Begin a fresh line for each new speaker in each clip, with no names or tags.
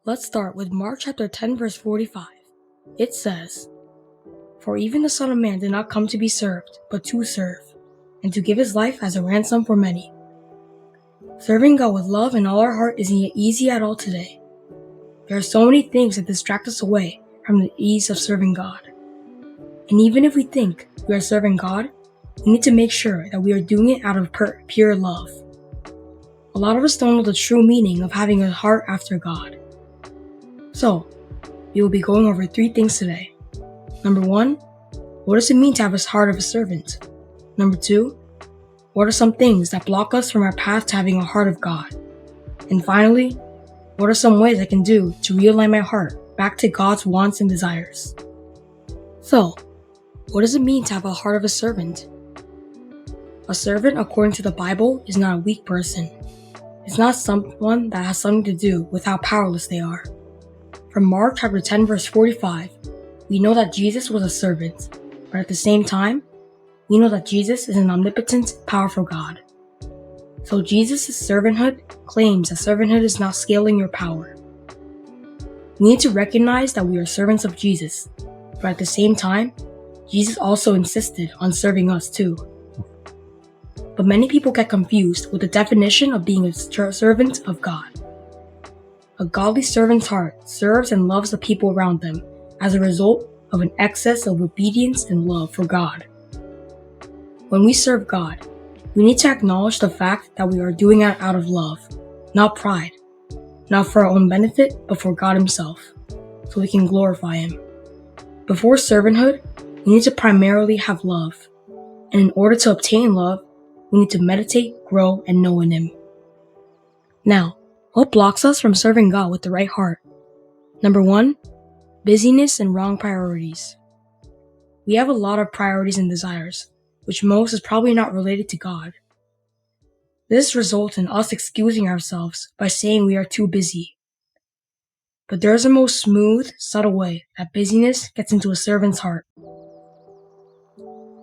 Let's start with Mark chapter 10 verse 45. It says, "For even the Son of Man did not come to be served, but to serve, and to give his life as a ransom for many." Serving God with love in all our heart isn't yet easy at all today. There are so many things that distract us away from the ease of serving God. And even if we think we are serving God, we need to make sure that we are doing it out of pure love. A lot of us don't know the true meaning of having a heart after God. So, we will be going over 3 things today. Number 1, what does it mean to have a heart of a servant? Number 2, what are some things that block us from our path to having a heart of God? And finally, what are some ways I can do to realign my heart back to God's wants and desires? So, what does it mean to have a heart of a servant? A servant, according to the Bible, is not a weak person. It's not someone that has something to do with how powerless they are. From Mark chapter 10 verse 45, we know that Jesus was a servant, but at the same time, we know that Jesus is an omnipotent, powerful God. So Jesus' servanthood claims that servanthood is not scaling your power. We need to recognize that we are servants of Jesus, but at the same time, Jesus also insisted on serving us too. But many people get confused with the definition of being a servant of God. A godly servant's heart serves and loves the people around them as a result of an excess of obedience and love for God. When we serve God, we need to acknowledge the fact that we are doing it out of love, not pride, not for our own benefit, but for God Himself, so we can glorify Him. Before servanthood, we need to primarily have love, and in order to obtain love, we need to meditate, grow, and know in Him. Now, what blocks us from serving God with the right heart? Number 1, busyness and wrong priorities. We have a lot of priorities and desires, which most is probably not related to God. This results in us excusing ourselves by saying we are too busy. But there is a most smooth, subtle way that busyness gets into a servant's heart.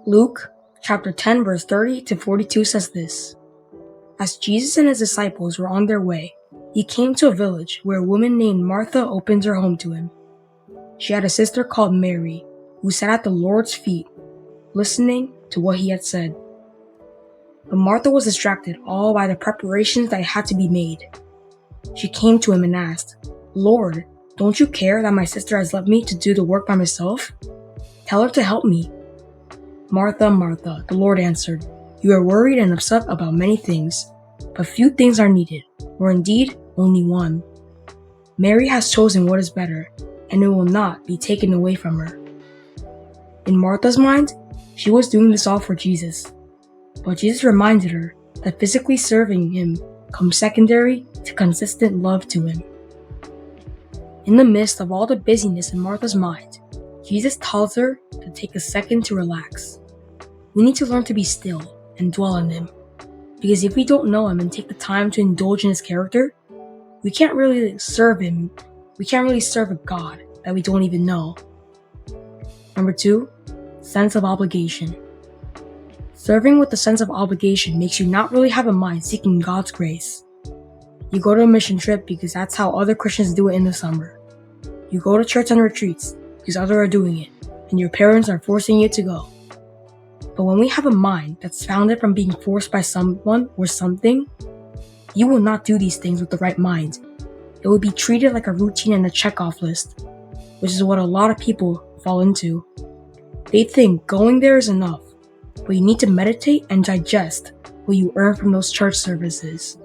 Luke chapter 10 verse 30 to 42 says this: "As Jesus and His disciples were on their way, He came to a village where a woman named Martha opened her home to Him. She had a sister called Mary, who sat at the Lord's feet, listening to what He had said. But Martha was distracted all by the preparations that had to be made. She came to Him and asked, 'Lord, don't you care that my sister has left me to do the work by myself? Tell her to help me.' 'Martha, Martha,' the Lord answered, 'you are worried and upset about many things, but few things are needed, or indeed only one. Mary has chosen what is better, and it will not be taken away from her.' In Martha's mind, she was doing this all for Jesus. But Jesus reminded her that physically serving Him comes secondary to consistent love to Him. In the midst of all the busyness in Martha's mind, Jesus tells her to take a second to relax. We need to learn to be still and dwell on Him, because if we don't know Him and take the time to indulge in His character, we can't really serve Him. We can't really serve a God that we don't even know. Number 2, sense of obligation. Serving with a sense of obligation makes you not really have a mind seeking God's grace. You go to a mission trip because that's how other Christians do it in the summer. You go to church on retreats because others are doing it, and your parents are forcing you to go. But when we have a mind that's founded from being forced by someone or something, you will not do these things with the right mind. It will be treated like a routine and a checkoff list, which is what a lot of people fall into. They think going there is enough, but you need to meditate and digest what you earn from those church services.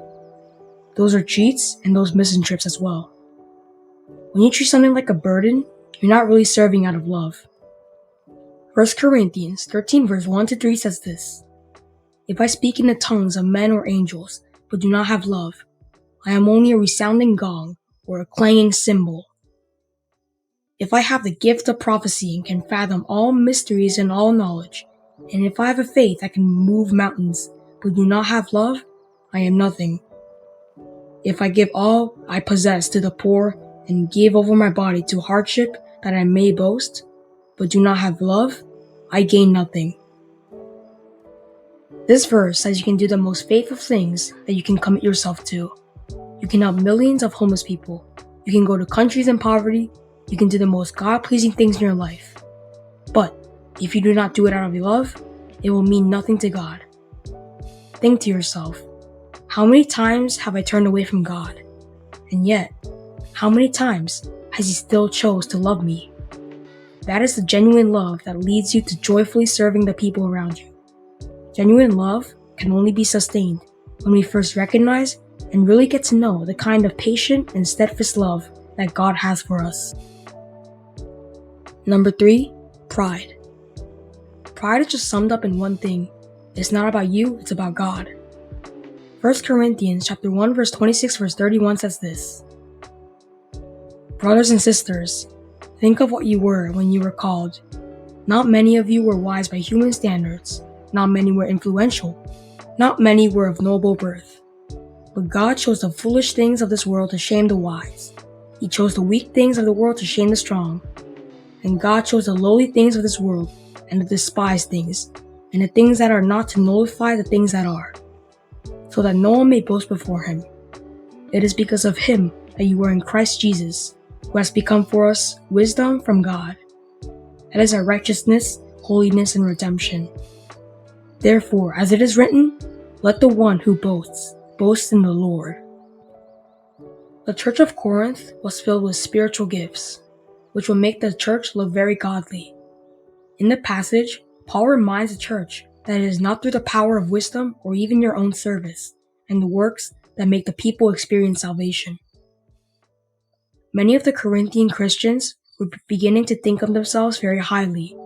Those are cheats and those mission trips as well. When you treat something like a burden, you're not really serving out of love. 1 Corinthians 13 verse 1 to 3 says this: "If I speak in the tongues of men or angels, but do not have love, I am only a resounding gong or a clanging cymbal. If I have the gift of prophecy and can fathom all mysteries and all knowledge, and if I have a faith that can move mountains, but do not have love, I am nothing. If I give all I possess to the poor and give over my body to hardship that I may boast, but do not have love, I gain nothing." This verse says you can do the most faithful things that you can commit yourself to. You can help millions of homeless people, You can go to countries in poverty. You can do the most God-pleasing things in your life. But if you do not do it out of love, it will mean nothing to God. Think to yourself, how many times have I turned away from God? And yet, how many times has He still chose to love me? That is the genuine love that leads you to joyfully serving the people around you. Genuine love can only be sustained when we first recognize and really get to know the kind of patient and steadfast love that God has for us. Number 3, pride. Pride is just summed up in one thing. It's not about you, it's about God. 1 Corinthians chapter 1 verse 26 verse 31 says this: Brothers and sisters, think of what you were when you were called. Not many of you were wise by human standards. Not many were influential. Not many were of noble birth. But God chose the foolish things of this world to shame the wise. He chose the weak things of the world to shame the strong. And God chose the lowly things of this world and the despised things, and the things that are not, to nullify the things that are, so that no one may boast before Him. It is because of Him that you are in Christ Jesus, who has become for us wisdom from God. That is our righteousness, holiness, and redemption. Therefore, as it is written, let the one who boasts, boast in the Lord. The church of Corinth was filled with spiritual gifts, which will make the church look very godly. In the passage, Paul reminds the church that it is not through the power of wisdom or even your own service and the works that make the people experience salvation. Many of the Corinthian Christians were beginning to think of themselves very highly,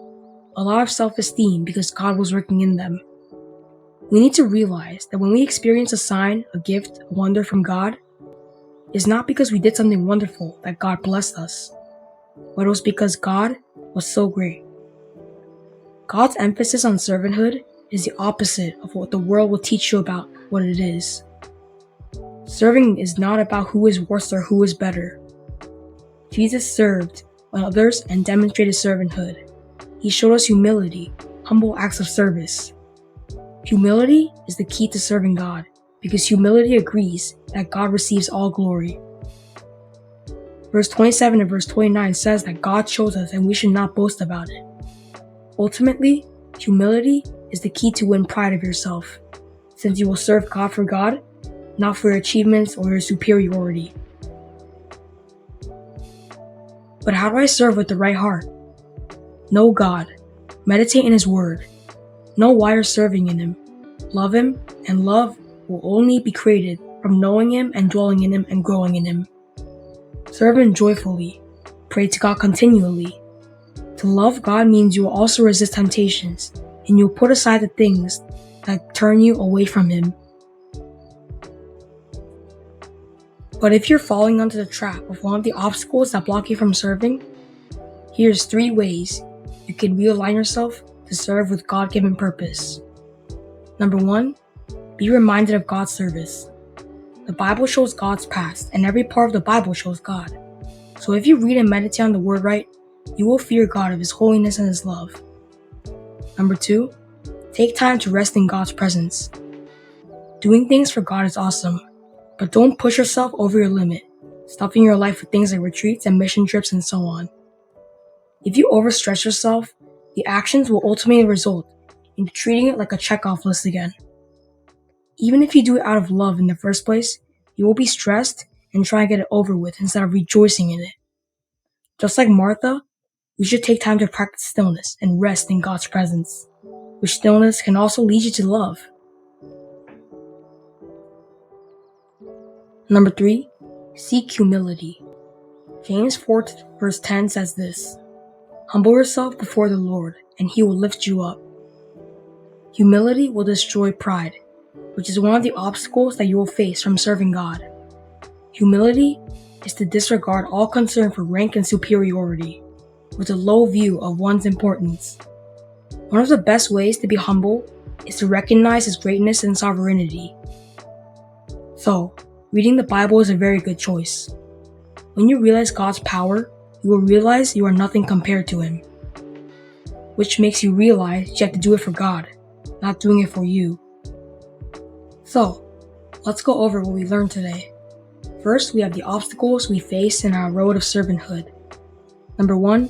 a lot of self-esteem because God was working in them. We need to realize that when we experience a sign, a gift, a wonder from God, it's not because we did something wonderful that God blessed us, but it was because God was so great. God's emphasis on servanthood is the opposite of what the world will teach you about what it is. Serving is not about who is worse or who is better. Jesus served others and demonstrated servanthood. He showed us humility, humble acts of service. Humility is the key to serving God, because humility agrees that God receives all glory. Verse 27 and verse 29 says that God chose us and we should not boast about it. Ultimately, humility is the key to win pride of yourself, since you will serve God for God, not for your achievements or your superiority. But how do I serve with the right heart? Know God. Meditate in His Word. Know why you're serving in Him. Love Him, and love will only be created from knowing Him and dwelling in Him and growing in Him. Serve Him joyfully. Pray to God continually. To love God means you will also resist temptations, and you will put aside the things that turn you away from Him. But if you're falling onto the trap of one of the obstacles that block you from serving, here's 3 ways you can realign yourself to serve with God-given purpose. Number 1, be reminded of God's service. The Bible shows God's past, and every part of the Bible shows God. So if you read and meditate on the Word right, you will fear God of His holiness and His love. Number 2, take time to rest in God's presence. Doing things for God is awesome, but don't push yourself over your limit, stuffing your life with things like retreats and mission trips and so on. If you overstress yourself, the actions will ultimately result in treating it like a checkoff list again. Even if you do it out of love in the first place, you will be stressed and try to get it over with instead of rejoicing in it. Just like Martha, we should take time to practice stillness and rest in God's presence, which stillness can also lead you to love. Number 3, seek humility. James 4 verse 10 says this: Humble yourself before the Lord, and He will lift you up. Humility will destroy pride, which is one of the obstacles that you will face from serving God. Humility is to disregard all concern for rank and superiority, with a low view of one's importance. One of the best ways to be humble is to recognize His greatness and sovereignty. So, reading the Bible is a very good choice. When you realize God's power, you will realize you are nothing compared to Him, which makes you realize you have to do it for God, not doing it for you. So, let's go over what we learned today. First, we have the obstacles we face in our road of servanthood. Number 1,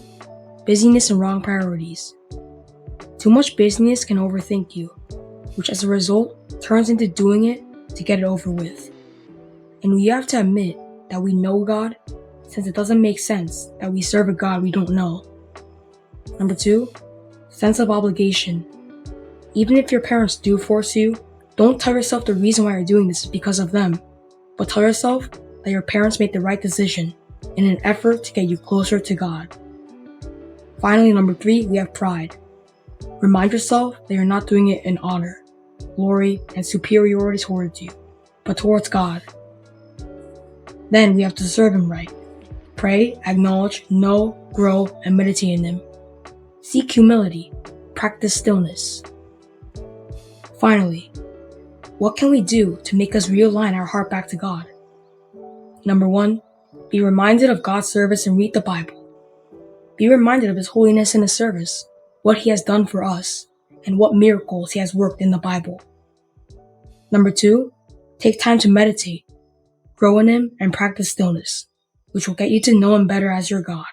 busyness and wrong priorities. Too much busyness can overthink you, which as a result turns into doing it to get it over with. And we have to admit that we know God, since it doesn't make sense that we serve a God we don't know. Number 2, sense of obligation. Even if your parents do force you, don't tell yourself the reason why you're doing this is because of them, but tell yourself that your parents made the right decision in an effort to get you closer to God. Finally, number 3, we have pride. Remind yourself that you're not doing it in honor, glory, and superiority towards you, but towards God. Then we have to serve Him right. Pray, acknowledge, know, grow, and meditate in Him. Seek humility. Practice stillness. Finally, what can we do to make us realign our heart back to God? Number 1, be reminded of God's service and read the Bible. Be reminded of His holiness in His service, what He has done for us, and what miracles He has worked in the Bible. Number 2, take time to meditate, grow in Him, and practice stillness, which will get you to know Him better as your God.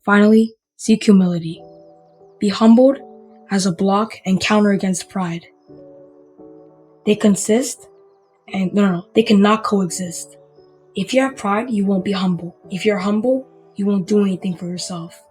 Finally, seek humility. Be humbled as a block and counter against pride. They cannot coexist. If you have pride, you won't be humble. If you're humble, you won't do anything for yourself.